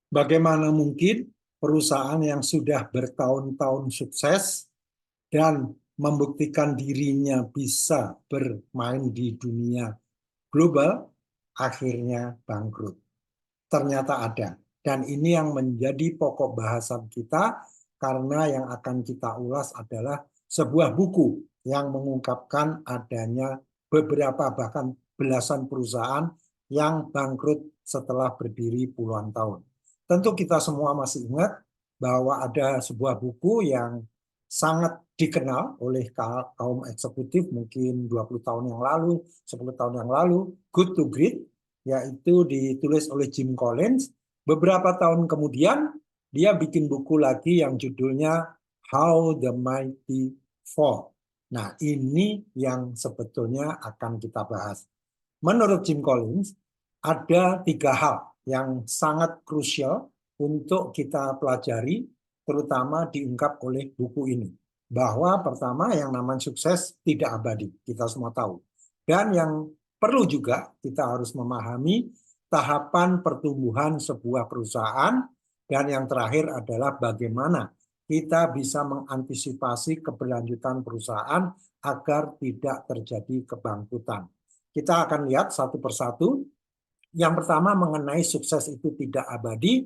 Bagaimana mungkin perusahaan yang sudah bertahun-tahun sukses dan membuktikan dirinya bisa bermain di dunia global, akhirnya bangkrut? Ternyata ada. Dan ini yang menjadi pokok bahasan kita karena yang akan kita ulas adalah sebuah buku yang mengungkapkan adanya beberapa bahkan belasan perusahaan yang bangkrut setelah berdiri puluhan tahun. Tentu kita semua masih ingat bahwa ada sebuah buku yang sangat dikenal oleh kaum eksekutif mungkin 20 tahun yang lalu, 10 tahun yang lalu, Good to Great, yaitu ditulis oleh Jim Collins. Beberapa tahun kemudian, dia bikin buku lagi yang judulnya How the Mighty Fall. Nah, ini yang sebetulnya akan kita bahas. Menurut Jim Collins, ada tiga hal yang sangat krusial untuk kita pelajari, terutama diungkap oleh buku ini. Bahwa pertama yang namanya sukses tidak abadi, kita semua tahu. Dan yang perlu juga kita harus memahami tahapan pertumbuhan sebuah perusahaan, dan yang terakhir adalah bagaimana kita bisa mengantisipasi keberlanjutan perusahaan agar tidak terjadi kebangkrutan. Kita akan lihat satu persatu. Yang pertama mengenai sukses itu tidak abadi,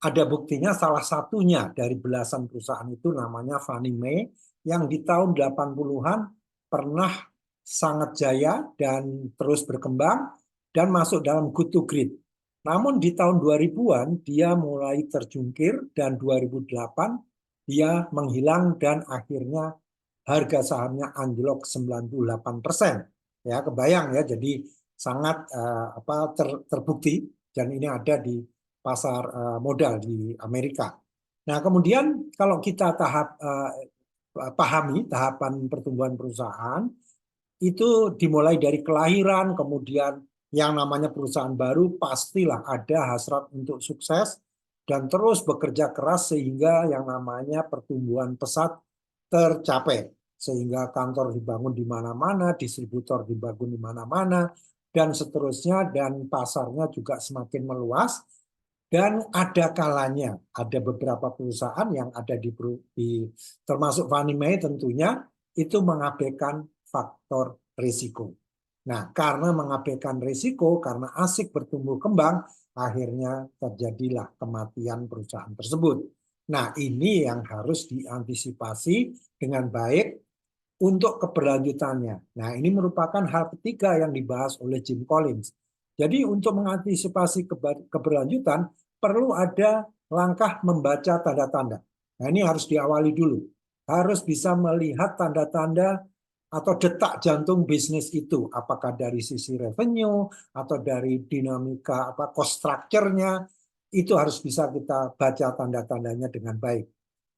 ada buktinya salah satunya dari belasan perusahaan itu namanya Fannie Mae yang di tahun 80-an pernah sangat jaya dan terus berkembang dan masuk dalam Good to Great. Namun di tahun 2000-an dia mulai terjungkir dan 2008 dia menghilang dan akhirnya harga sahamnya anjlok 98%. Ya, kebayang ya, jadi sangat terbukti dan ini ada di pasar modal di Amerika. Nah, kemudian kalau kita pahami tahapan pertumbuhan perusahaan, itu dimulai dari kelahiran, kemudian yang namanya perusahaan baru pastilah ada hasrat untuk sukses dan terus bekerja keras sehingga yang namanya pertumbuhan pesat tercapai. Sehingga kantor dibangun di mana-mana, distributor dibangun di mana-mana, dan seterusnya, dan pasarnya juga semakin meluas. Dan ada kalanya, ada beberapa perusahaan yang ada termasuk Fannie Mae tentunya, itu mengabaikan faktor risiko. Nah, karena mengabaikan risiko, karena asik bertumbuh kembang, akhirnya terjadilah kematian perusahaan tersebut. Nah, ini yang harus diantisipasi dengan baik untuk keberlanjutannya. Nah, ini merupakan hal ketiga yang dibahas oleh Jim Collins. Jadi, untuk mengantisipasi keberlanjutan, perlu ada langkah membaca tanda-tanda. Nah, ini harus diawali dulu. Harus bisa melihat tanda-tanda atau detak jantung bisnis itu, apakah dari sisi revenue atau dari dinamika cost structure-nya, itu harus bisa kita baca tanda-tandanya dengan baik.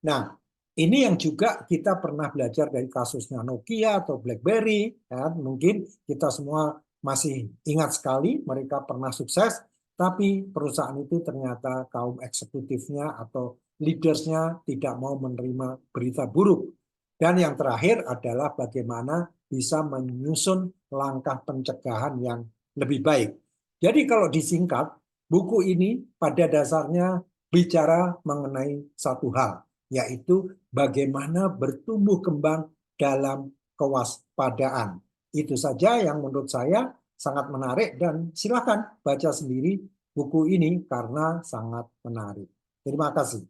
Nah, ini yang juga kita pernah belajar dari kasusnya Nokia atau BlackBerry, ya, mungkin kita semua masih ingat sekali mereka pernah sukses, tapi perusahaan itu ternyata kaum eksekutifnya atau leadersnya tidak mau menerima berita buruk. Dan yang terakhir adalah bagaimana bisa menyusun langkah pencegahan yang lebih baik. Jadi kalau disingkat, buku ini pada dasarnya bicara mengenai satu hal, yaitu bagaimana bertumbuh kembang dalam kewaspadaan. Itu saja yang menurut saya sangat menarik dan silakan baca sendiri buku ini karena sangat menarik. Terima kasih.